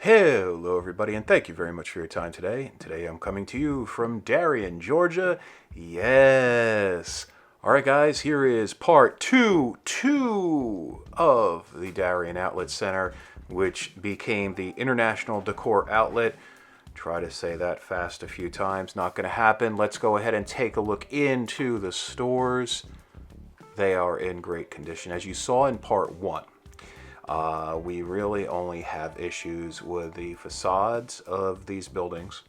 Hello, everybody, and thank you very much for your time today. Today I'm coming to you from Darien, Georgia. Yes. All right, guys, here is part two of the Darien Outlet Center, which became the International Decor Outlet. Try to say that fast a few times. Not going to happen. Let's go ahead and take a look into the stores. They are in great condition. As you saw in part one, we really only have issues with the facades of these buildings.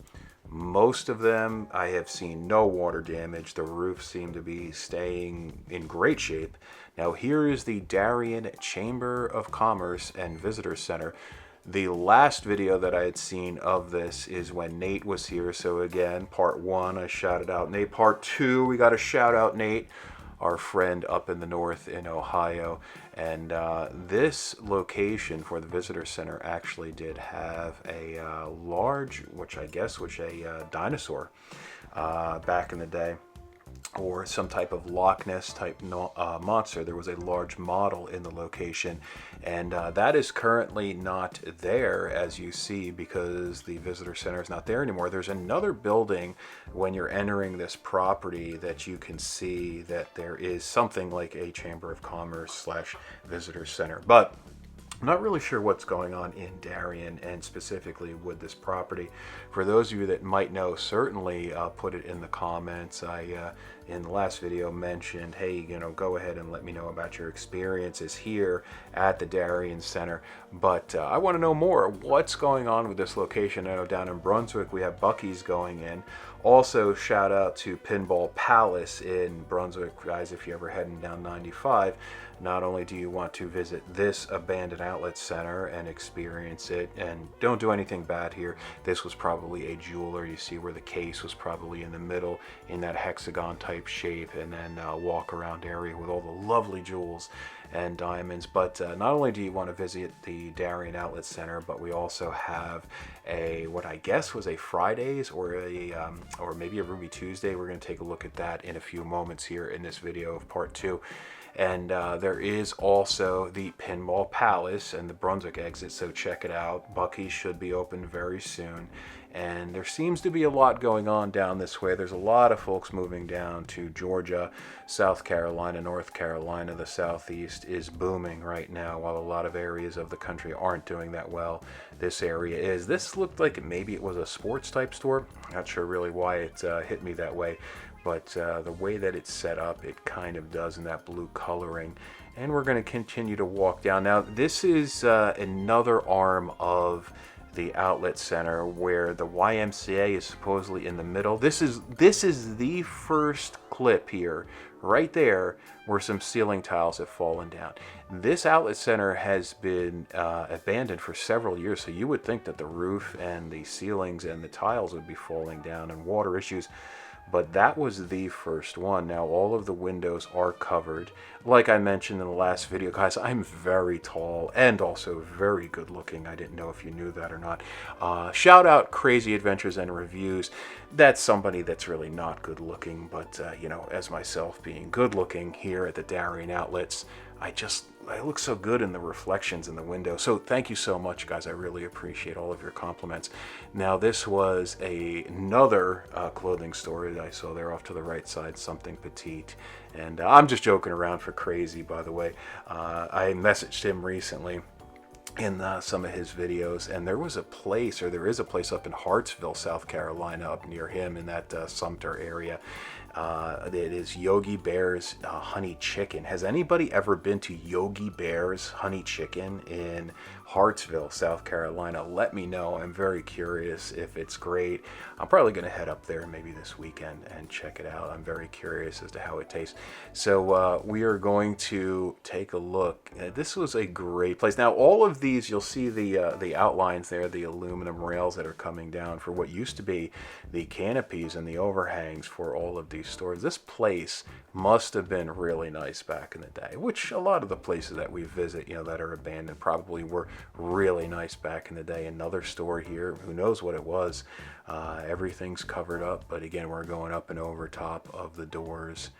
Most of them, I have seen no water damage. The roofs seem to be staying in great shape. Now here is the Darien Chamber of Commerce and Visitor Center. The last video that I had seen of this is when Nate was here. So again, part one, I shouted out Nate. Part two, we got to shout out Nate, our friend up in the north in Ohio. And this location for the visitor center actually did have a large, which I guess was a dinosaur back in the day, or some type of Loch Ness type monster. There was a large model in the location, and that is currently not there, as you see, because the visitor center is not there anymore. There's another building when you're entering this property that you can see that there is something like a Chamber of Commerce slash visitor center, but I'm not really sure what's going on in Darien and specifically with this property. For those of you that might know, certainly put it in the comments. I, in the last video, mentioned, hey, go ahead and let me know about your experiences here at the Darien Center. But I want to know more. What's going on with this location? I know down in Brunswick we have Buc-ee's going in. Also, shout out to Pinball Palace in Brunswick, guys, if you're ever heading down 95. Not only do you want to visit this abandoned outlet center and experience it, and don't do anything bad here. This was probably a jeweler. You see where the case was probably in the middle in that hexagon type shape, and then walk around area with all the lovely jewels and diamonds. But not only do you want to visit the Darien Outlet Center, but we also have a, what I guess was a Fridays or or maybe a Ruby Tuesday. We're going to take a look at that in a few moments here in this video of part two. And there is also the Pinball Palace and the Brunswick exit, so check it out. Buc-ee should be open very soon. And there seems to be a lot going on down this way. There's a lot of folks moving down to Georgia, South Carolina, North Carolina. The Southeast is booming right now, while a lot of areas of the country aren't doing that well. This area is. This looked like maybe it was a sports type store. Not sure really why it hit me that way. But the way that it's set up, it kind of does in that blue coloring. And we're going to continue to walk down. Now, this is another arm of the outlet center where the YMCA is supposedly in the middle. This is the first clip here, right there, where some ceiling tiles have fallen down. This outlet center has been abandoned for several years, so you would think that the roof and the ceilings and the tiles would be falling down and water issues. But that was the first one. Now all of the windows are covered. Like I mentioned in the last video, guys, I'm very tall and also very good looking. I didn't know if you knew that or not. Shout out Crazy Adventures and Reviews. That's somebody that's really not good looking, but as myself being good looking here at the Darien Outlets, I look so good in the reflections in the window. So thank you so much, guys. I really appreciate all of your compliments. Now, this was another clothing store that I saw there off to the right side, something petite. And I'm just joking around for Crazy, by the way. I messaged him recently in some of his videos, and there is a place up in Hartsville, South Carolina, up near him in that Sumter area. It is Yogi Bear's Honey Chicken. Has anybody ever been to Yogi Bear's Honey Chicken in Hartsville, South Carolina? Let me know. I'm very curious if it's great. I'm probably going to head up there maybe this weekend and check it out. I'm very curious as to how it tastes. So we are going to take a look. This was a great place. Now all of these, you'll see the outlines there, the aluminum rails that are coming down for what used to be the canopies and the overhangs for all of these stores. This place must have been really nice back in the day, which a lot of the places that we visit, that are abandoned, probably were really nice back in the day. Another store here, who knows what it was. Everything's covered up, but again, we're going up and over top of the doors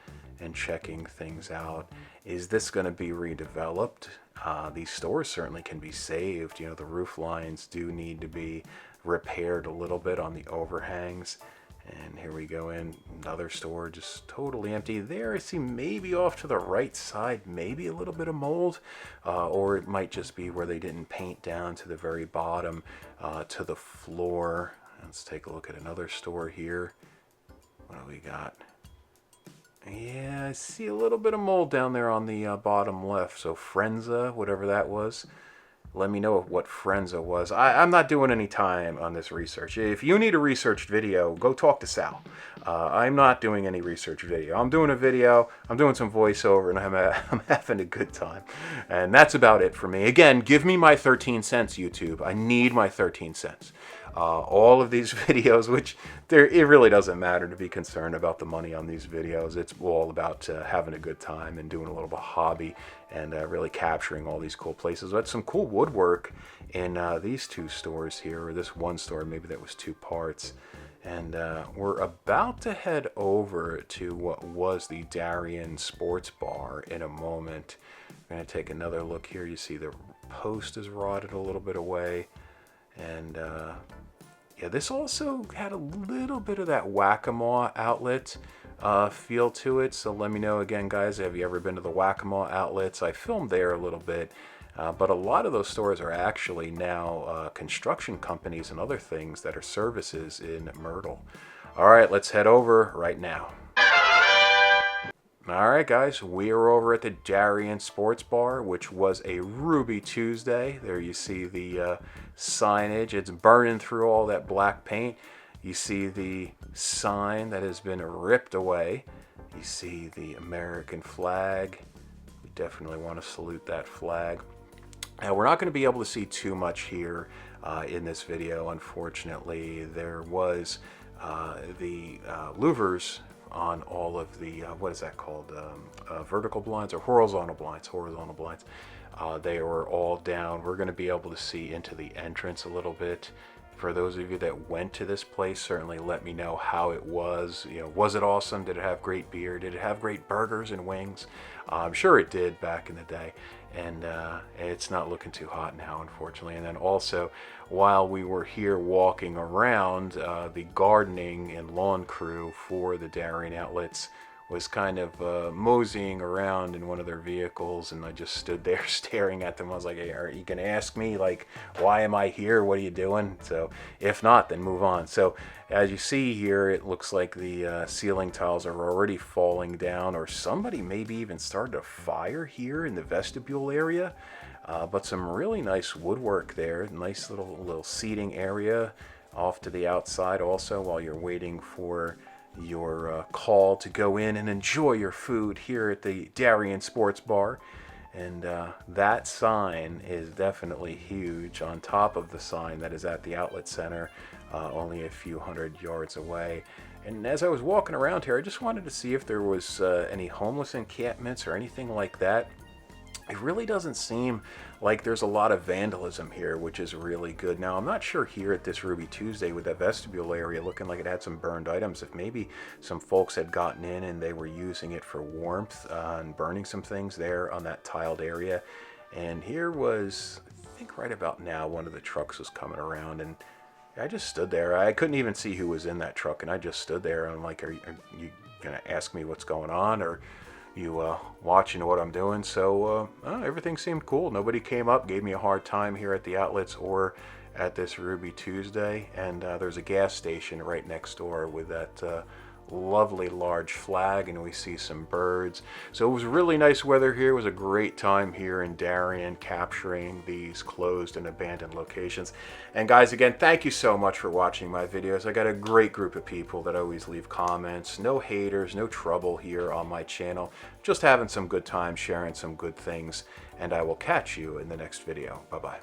and checking things out. Is this going to be redeveloped? these stores certainly can be saved. You know, the roof lines do need to be repaired a little bit on the overhangs. And here we go in, another store just totally empty. There I see maybe off to the right side, maybe a little bit of mold, or it might just be where they didn't paint down to the very bottom to the floor. Let's take a look at another store here. What do we got? Yeah, I see a little bit of mold down there on the bottom left. So Frenza, whatever that was. Let me know what Frenza was. I'm not doing any time on this research. If you need a researched video, go talk to Sal. I'm not doing any research video. I'm doing a video, I'm doing some voiceover, and I'm having a good time. And that's about it for me. Again, give me my 13 cents, YouTube. I need my 13 cents. All of these videos, which it really doesn't matter to be concerned about the money on these videos. It's all about having a good time and doing a little bit of hobby and really capturing all these cool places. But some cool woodwork in these two stores here, or this one store, maybe that was two parts. And we're about to head over to what was the Darien Sports Bar in a moment. We're going to take another look here. You see the post is rotted a little bit away. And yeah, this also had a little bit of that Whack-A-Mole outlet feel to it. So let me know again, guys, have you ever been to the Whack-A-Mole outlets? I filmed there a little bit, but a lot of those stores are actually now construction companies and other things that are services in Myrtle. All right, let's head over right now. All right, guys, we are over at the Darien Sports Bar, which was a Ruby Tuesday. There you see the signage. It's burning through all that black paint. You see the sign that has been ripped away. You see the American flag. We definitely want to salute that flag. Now, we're not going to be able to see too much here in this video, unfortunately. There was the louvers on all of the, what is that called, vertical blinds or horizontal blinds, they were all down. We're going to be able to see into the entrance a little bit. For those of you that went to this place, certainly let me know how it was. You know, was it awesome? Did it have great beer? Did it have great burgers and wings? I'm sure it did back in the day. And it's not looking too hot now, unfortunately. And then also, while we were here walking around, the gardening and lawn crew for the Darien outlets was kind of moseying around in one of their vehicles, and I just stood there staring at them. I was like, hey, are you gonna ask me, like, why am I here? What are you doing? So if not, then move on. So as you see here, it looks like the ceiling tiles are already falling down, or somebody maybe even started a fire here in the vestibule area. But some really nice woodwork there. Nice little seating area off to the outside also, while you're waiting for your call to go in and enjoy your food here at the Darien Sports Bar. And that sign is definitely huge on top of the sign that is at the outlet center, only a few hundred yards away. And as I was walking around here, I just wanted to see if there was any homeless encampments or anything like that. It really doesn't seem like there's a lot of vandalism here, which is really good. Now, I'm not sure here at this Ruby Tuesday with that vestibule area looking like it had some burned items, if maybe some folks had gotten in and they were using it for warmth and burning some things there on that tiled area. And here was, I think right about now, one of the trucks was coming around, and I just stood there. I couldn't even see who was in that truck, and I just stood there. And I'm like, are you going to ask me what's going on, or you watching what I'm doing? So everything seemed cool. Nobody came up, gave me a hard time here at the outlets or at this Ruby Tuesday. And there's a gas station right next door with that lovely large flag, and we see some birds. So it was really nice weather here. It was a great time here in Darien capturing these closed and abandoned locations. And guys, again, thank you so much for watching my videos. I got a great group of people that always leave comments. No haters, no trouble here on my channel. Just having some good time, sharing some good things. And I will catch you in the next video. Bye-bye.